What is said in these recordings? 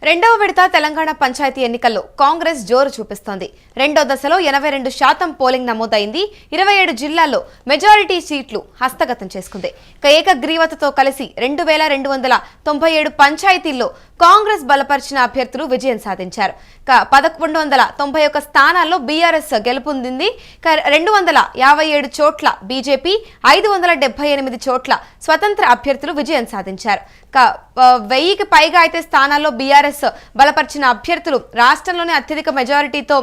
రెండవ విడత తెలంగాణ పంచాయతీ ఎన్నికల్లో కాంగ్రెస్ జోరు చూపిస్తోంది. రెండో దశలో 82% పోలింగ్ నమోదైంది. 27 జిల్లాల్లో మెజారిటీ సీట్లు హస్తగతం చేసుకుంది. ఏకగ్రీవతతో కలిసి 2297 పంచాయతీల్లో కాంగ్రెస్ బలపరిచిన అభ్యర్థులు విజయం సాధించారు. 1191 స్థానాల్లో బీఆర్ఎస్ గెలుపొందింది. 257 చోట్ల బీజేపీ, 578 చోట్ల స్వతంత్ర అభ్యర్థులు విజయం సాధించారు. 1000కి పైగా అయితే స్థానాల్లో బీఆర్ఎస్ బలపరిచిన అభ్యర్థులు రాష్ట్రంలోనే అత్యధిక మెజారిటీతో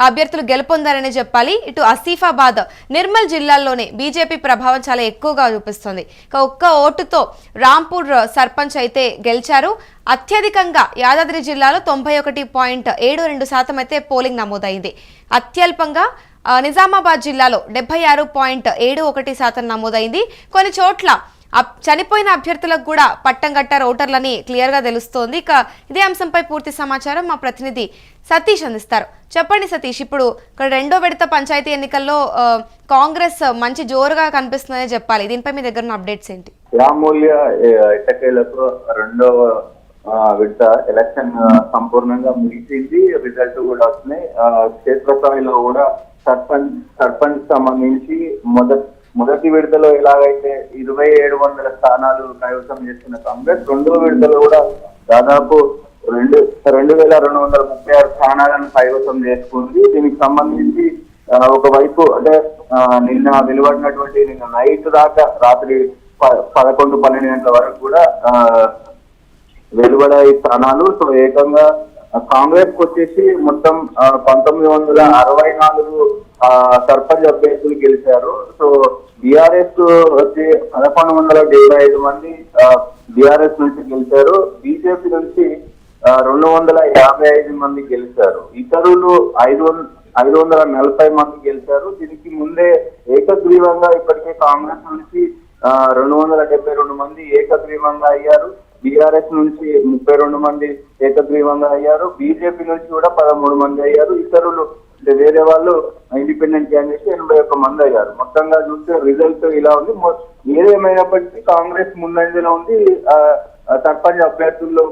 అభ్యర్థులు గెలుపొందారని చెప్పాలి. ఇటు ఆసిఫాబాద్, నిర్మల్ జిల్లాల్లోనే బీజేపీ ప్రభావం చాలా ఎక్కువగా చూపిస్తోంది. ఒక్క ఓటుతో రాంపూర్ సర్పంచ్ అయితే గెలిచారు. అత్యధికంగా యాదాద్రి జిల్లాలో 91.72% అయితే పోలింగ్ నమోదైంది. అత్యల్పంగా నిజామాబాద్ జిల్లాలో 76.71% నమోదైంది. కొన్ని చోట్ల చనిపోయిన అభ్యర్థులకు కూడా పట్టం కట్టారు ఓటర్లని క్లియర్ గా తెలుస్తోంది. ఇదే అంశంపై పూర్తి సమాచారం మా ప్రతినిధి సతీష్ అందిస్తారు. చెప్పండి సతీష్, ఇప్పుడు ఇక్కడ రెండో విడత పంచాయతీ ఎన్నికల్లో కాంగ్రెస్ మంచి జోరుగా కనిపిస్తుందని చెప్పాలి. దీనిపై మీ దగ్గర ఉన్న అప్డేట్స్ ఏంటి? రామూల్య ఎట్టకేలకు రెండవ విడత ఎలక్షన్ సంపూర్ణంగా ముగిసింది. రిజల్ట్ కూడా వస్తున్నాయి. క్షేత్రస్థాయిలో కూడా సర్పంచ్ సంబంధించి మొదటి విడతలో ఎలాగైతే 2700 స్థానాలు కైవసం చేస్తున్న కాంగ్రెస్ రెండో విడతలో కూడా దాదాపు 2236 స్థానాలను కైవసం చేసుకుంది. దీనికి సంబంధించి ఒకవైపు అంటే నిన్న నైట్ దాకా రాత్రి 11-12 గంటల వరకు కూడా వెలువడాయి స్థానాలు. సో ఏకంగా కాంగ్రెస్ వచ్చేసి మొత్తం 1964 సర్పంచ్ అభ్యర్థులు గెలిచారు. సో బీఆర్ఎస్ వచ్చి 1175 మంది బీఆర్ఎస్ నుంచి గెలిచారు. బీజేపీ నుంచి 255 మంది గెలిచారు. ఇతరులు 540 మంది గెలిచారు. దీనికి ముందే ఏకగ్రీవంగా ఇప్పటికే కాంగ్రెస్ నుంచి 272 మంది ఏకగ్రీవంగా అయ్యారు. బీఆర్ఎస్ నుంచి 32 మంది ఏకగ్రీవంగా అయ్యారు. బీజేపీ నుంచి కూడా 13 మంది అయ్యారు. ఇతరులు అంటే వేరే వాళ్ళు ఇండిపెండెంట్ క్యాండిడేట్స్ 81 మంది అయ్యారు. మొత్తంగా చూస్తే రిజల్ట్ ఇలా ఉంది. ఏదేమైనప్పటికీ కాంగ్రెస్ ముందంజలో ఉంది సర్పంచ్ అభ్యర్థుల్లో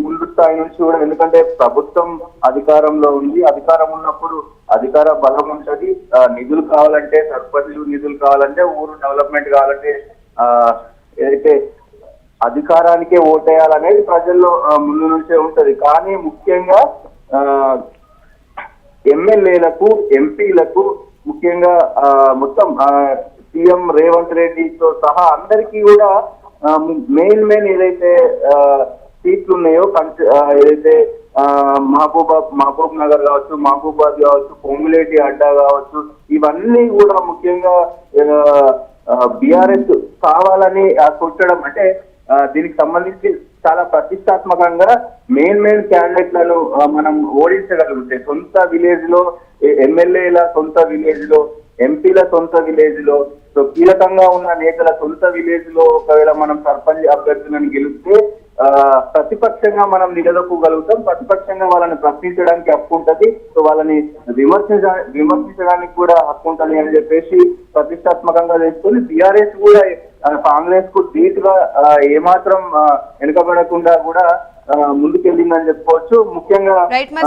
ముందు స్థాయి నుంచి కూడా. ఎందుకంటే ప్రభుత్వం అధికారంలో ఉంది. అధికారం ఉన్నప్పుడు అధికార బలం ఉంటుంది. నిధులు కావాలంటే సర్పంచ్లు నిధులు కావాలంటే ఊరు డెవలప్మెంట్ కావాలంటే ఏదైతే అధికారానికే ఓటేయాలనేది ప్రజల్లో ముందు నుంచే ఉంటది. కానీ ముఖ్యంగా ఎమ్మెల్యేలకు, ఎంపీలకు, ముఖ్యంగా మొత్తం సీఎం రేవంత్ రెడ్డితో సహా అందరికీ కూడా మెయిన్ ఏదైతే సీట్లు ఉన్నాయో ఏదైతే మహబూబ్ నగర్ కావచ్చు, మహబూబాద్ కావచ్చు, పొంగులేటి అడ్డా కావచ్చు, ఇవన్నీ కూడా ముఖ్యంగా బీఆర్ఎస్ కావాలని కొట్టడం అంటే దీనికి సంబంధించి చాలా ప్రతిష్టాత్మకంగా మెయిన్ క్యాండిడేట్లను మనం ఓడించగలిగితే సొంత విలేజ్ లో, ఎమ్మెల్యేల సొంత విలేజ్ లో, ఎంపీల సొంత విలేజ్ లో, సో కీలకంగా ఉన్న నేతల సొంత విలేజ్ లో ఒకవేళ మనం సర్పంచ్ అభ్యర్థులను గెలిస్తే ప్రతిపక్షంగా మనం నిలదొక్కగలుగుతాం. ప్రతిపక్షంగా వాళ్ళని ప్రశ్నించడానికి హక్కు ఉంటుంది. సో వాళ్ళని విమర్శించడానికి కూడా హక్కు ఉంటుంది అని చెప్పేసి ప్రతిష్టాత్మకంగా చేసుకుని బీఆర్ఎస్ కూడా కాంగ్రెస్ కు ధీటుగా ఏమాత్రం వెనుకబడకుండా కూడా ముందుకెళ్ళిందని చెప్పుకోవచ్చు. ముఖ్యంగా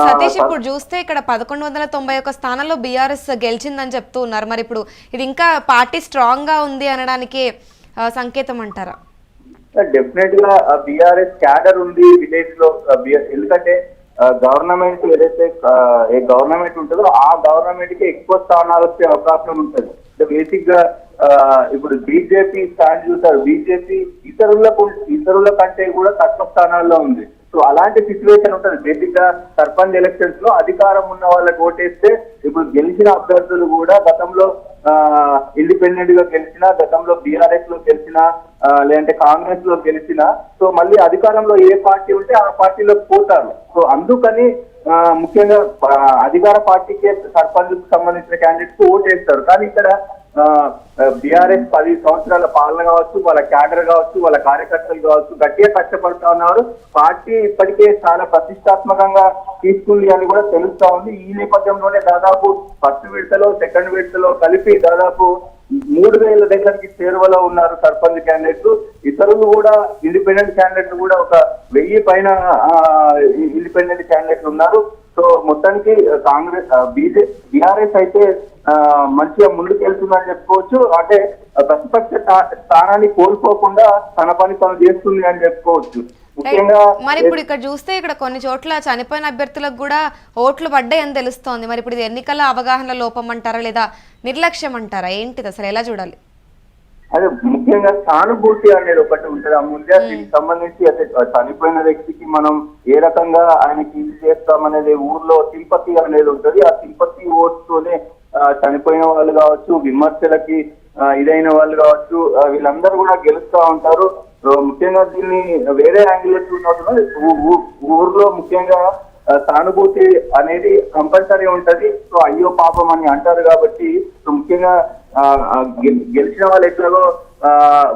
సతీష్, ఇప్పుడు చూస్తే ఇక్కడ 1191 స్థానాల్లో బీఆర్ఎస్ గెలిచిందని చెప్తూ ఉన్నారు. మరి ఇప్పుడు ఇది ఇంకా పార్టీ స్ట్రాంగ్ గా ఉంది అనడానికి సంకేతం అంటారా? డెఫినెట్ గా బీఆర్ఎస్ క్యాడర్ ఉంది విలేజ్ లో. ఎందుకంటే గవర్నమెంట్ ఏదైతే గవర్నమెంట్ ఉంటుందో ఆ గవర్నమెంట్ కి ఎక్కువ స్థానాలు వచ్చే అవకాశం ఉంటుంది. బేసిక్ గా ఇప్పుడు బీజేపీ స్టాండ్ చూసారు. బీజేపీ ఇతరుల కంటే కూడా తక్కువ స్థానాల్లో ఉంది. సో అలాంటి సిచ్యువేషన్ ఉంటుంది. బేసిక్ గా సర్పంచ్ ఎలక్షన్స్ లో అధికారం ఉన్న వాళ్ళకి ఓటేస్తే ఇప్పుడు గెలిచిన అభ్యర్థులు కూడా గతంలో ఇండిపెండెంట్ గా గెలిచిన, గతంలో బీఆర్ఎస్ లో గెలిచిన, లేదంటే కాంగ్రెస్ లో గెలిచిన, సో మళ్ళీ అధికారంలో ఏ పార్టీ ఉంటే ఆ పార్టీలోకి పోతారు. సో అందుకని ముఖ్యంగా అధికార పార్టీకే సర్పంచ్ కు సంబంధించిన క్యాండిడేట్స్ కు ఓటేస్తారు. కానీ ఇక్కడ బీఆర్ఎస్ 10 సంవత్సరాల పాలన కావచ్చు, వాళ్ళ క్యాడర్ కావచ్చు, వాళ్ళ కార్యకర్తలు కావచ్చు గట్టిగా కష్టపడుతా ఉన్నారు. పార్టీ ఇప్పటికే చాలా ప్రతిష్టాత్మకంగా తీసుకుంది అని కూడా తెలుస్తా ఉంది. ఈ నేపథ్యంలోనే దాదాపు ఫస్ట్ విడతలో, సెకండ్ విడతలో కలిపి దాదాపు 3,000 దగ్గరికి చేరువలో ఉన్నారు సర్పంచ్ క్యాండిడేట్స్. ఇతరులు కూడా ఇండిపెండెంట్ క్యాండిడేట్లు కూడా ఒక 1000 పైన ఇండిపెండెంట్ క్యాండిడేట్లు ఉన్నారు. సో మొత్తానికి కాంగ్రెస్ బీఆర్ఎస్ అయితే మంచిగా ముందుకెళ్తుందని చెప్పుకోవచ్చు. అంటే ప్రతిపక్ష స్థానాన్ని కోల్పోకుండా తన పని తను చేస్తుంది అని చెప్పుకోవచ్చు. ముఖ్యంగా మరి ఇప్పుడు ఇక్కడ చూస్తే ఇక్కడ కొన్ని చోట్ల చనిపోయిన అభ్యర్థులకు కూడా ఓట్లు పడ్డాయని తెలుస్తోంది. మరి ఇప్పుడు ఇది ఎన్నికల అవగాహన లోపం అంటారా లేదా నిర్లక్ష్యం అంటారా, ఏంటిది అసలు ఎలా చూడాలి? అదే ముఖ్యంగా సానుభూతి అనేది ఒకటి ఉంటుంది అమూల్య. దీనికి సంబంధించి అదే చనిపోయిన వ్యక్తికి మనం ఏ రకంగా ఆయనకి ఇది చేస్తామనేది ఊర్లో సింపతి అనేది ఉంటుంది. ఆ సింపతి ఓట్స్ తోనే చనిపోయిన వాళ్ళు కావచ్చు, విమర్శలకి ఇదైన వాళ్ళు కావచ్చు, వీళ్ళందరూ కూడా గెలుస్తూ ఉంటారు. ముఖ్యంగా దీన్ని వేరే యాంగిల్ చూసినప్పుడు ఊర్లో ముఖ్యంగా సానుభూతి అనేది కంపల్సరీ ఉంటది. సో అయ్యో పాపం అని అంటారు కాబట్టి సో ముఖ్యంగా గెలిచిన వాళ్ళు ఎట్లాగో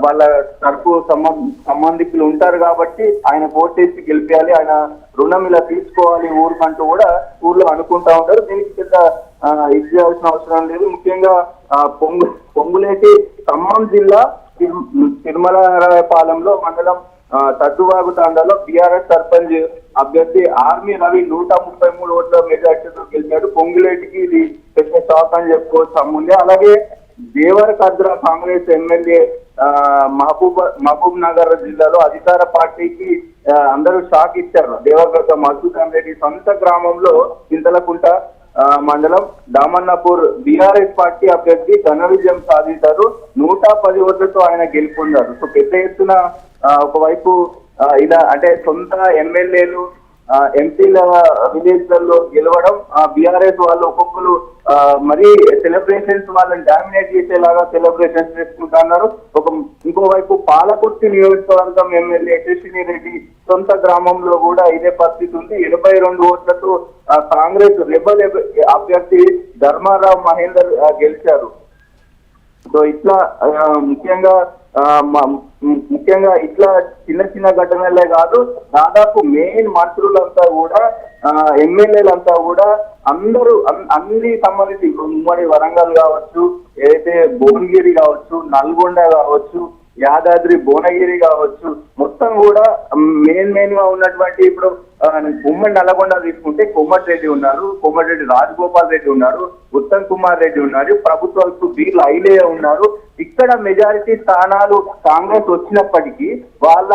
వాళ్ళ తరపు సంబంధికులు ఉంటారు కాబట్టి ఆయన ఓటేసి గెలిపేయాలి, ఆయన రుణం ఇలా తీసుకోవాలి ఊరికంటూ కూడా ఊర్లో అనుకుంటా ఉంటారు. దీనికి పెద్ద ఇది చేయాల్సిన అవసరం లేదు. ముఖ్యంగా పొంగులేటి ఖమ్మం జిల్లా తిరుమలపాలెంలో మండలం తద్దువాగు తాండాలో బీఆర్ఎస్ సర్పంచ్ అభ్యర్థి ఆర్మీ రవి 133 ఓట్ల మెజార్టీతో గెలిచాడు. పొంగులేటికి ఇది పెద్ద షాక్ అని చెప్పుకోవచ్చు అమూల్య. అలాగే దేవరకద్ర కాంగ్రెస్ ఎమ్మెల్యే మహబూబ్ నగర్ జిల్లాలో అధికార పార్టీకి అందరూ షాక్ ఇచ్చారు. దేవరకద్ర మధుసూదన్ రెడ్డి సొంత గ్రామంలో చింతలకుంట మండలం దామన్నపూర్ బీఆర్ఎస్ పార్టీ అభ్యర్థి ఘన విజయం సాధించారు. 110 ఓట్లతో ఆయన గెలుపొందారు. సో పెద్ద ఎత్తున ఒకవైపు ఇలా అంటే సొంత ఎమ్మెల్యేలు ఎంపీల విలేజ్లలో గెలవడం, బీఆర్ఎస్ వాళ్ళు ఒక్కొక్కరు మరీ సెలబ్రేషన్స్ వాళ్ళని డామినేట్ చేసేలాగా సెలబ్రేషన్స్ చేసుకుంటున్నారు. ఇంకోవైపు పాలకుర్తి నియోజకవర్గం ఎమ్మెల్యే యశస్విని రెడ్డి సొంత గ్రామంలో కూడా ఇదే పరిస్థితి ఉంది. 82 ఓట్లతో కాంగ్రెస్ రెబల్ అభ్యర్థి ధర్మారావు మహేందర్ గెలిచారు. సో ఇట్లా ముఖ్యంగా ఇట్లా చిన్న చిన్న ఘటనలే కాదు, దాదాపు మెయిన్ మంత్రులంతా కూడా ఎమ్మెల్యేలంతా కూడా అందరూ అన్ని సంబంధించి ఉమ్మడి వరంగల్ కావచ్చు, ఏదైతే భువనగిరి కావచ్చు, నల్గొండ కావచ్చు, యాదాద్రి భువనగిరి కావచ్చు, మొత్తం కూడా మెయిన్ గా ఉన్నటువంటి ఇప్పుడు ఉమ్మడి నల్గొండ తీసుకుంటే కోమటిరెడ్డి ఉన్నారు, కోమటిరెడ్డి రాజగోపాల్ రెడ్డి ఉన్నారు, ఉత్తమ్ కుమార్ రెడ్డి ఉన్నారు, ప్రభుత్వాలకు వీళ్ళు ఐలే ఉన్నారు. ఇక్కడ మెజారిటీ స్థానాలు కాంగ్రెస్ వచ్చినప్పటికీ వాళ్ళ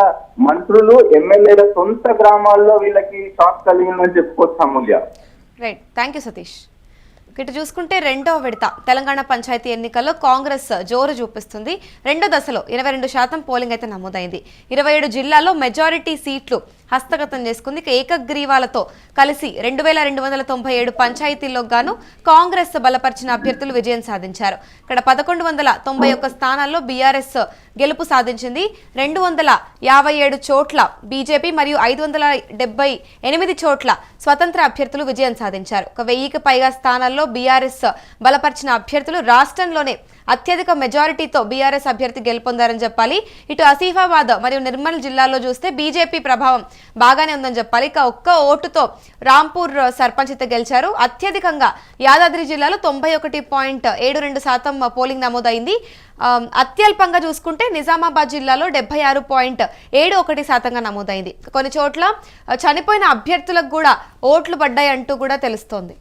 మంత్రులు ఎమ్మెల్యేల సొంత గ్రామాల్లో వీళ్ళకి షాక్ కలిగిందని చెప్పుకోవచ్చు Amulya. Right, thank you Satish. ఇటు చూసుకుంటే రెండవ విడత తెలంగాణ పంచాయతీ ఎన్నికల్లో కాంగ్రెస్ జోరు చూపిస్తుంది. రెండో దశలో 22% పోలింగ్ అయితే నమోదైంది. 27 జిల్లాల్లో మెజారిటీ సీట్లు హస్తగతం చేసుకుంది. ఏకగ్రీవాలతో కలిసి 2297 పంచాయతీల్లో గాను కాంగ్రెస్ బలపరిచిన అభ్యర్థులు విజయం సాధించారు. ఇక్కడ 1191 స్థానాల్లో బీఆర్ఎస్ గెలుపు సాధించింది. 257 చోట్ల బీజేపీ మరియు 578 చోట్ల స్వతంత్ర అభ్యర్థులు విజయం సాధించారు. 1000కి పైగా స్థానాల్లో బీఆర్ఎస్ బలపరిచిన అభ్యర్థులు రాష్ట్రంలోనే అత్యధిక మెజారిటీతో బీఆర్ఎస్ అభ్యర్థి గెలుపొందారని చెప్పాలి. ఇటు ఆసిఫాబాద్ మరియు నిర్మల్ జిల్లాలో చూస్తే బీజేపీ ప్రభావం బాగానే ఉందని చెప్పాలి. ఇక ఒక్క ఓటుతో రాంపూర్ సర్పంచ్ అయితే గెలిచారు. అత్యధికంగా యాదాద్రి జిల్లాలో 91.72% పోలింగ్ నమోదైంది. అత్యల్పంగా చూసుకుంటే నిజామాబాద్ జిల్లాలో 76.71% నమోదైంది. కొన్ని చోట్ల చనిపోయిన అభ్యర్థులకు కూడా ఓట్లు పడ్డాయి అంటూ కూడా తెలుస్తోంది.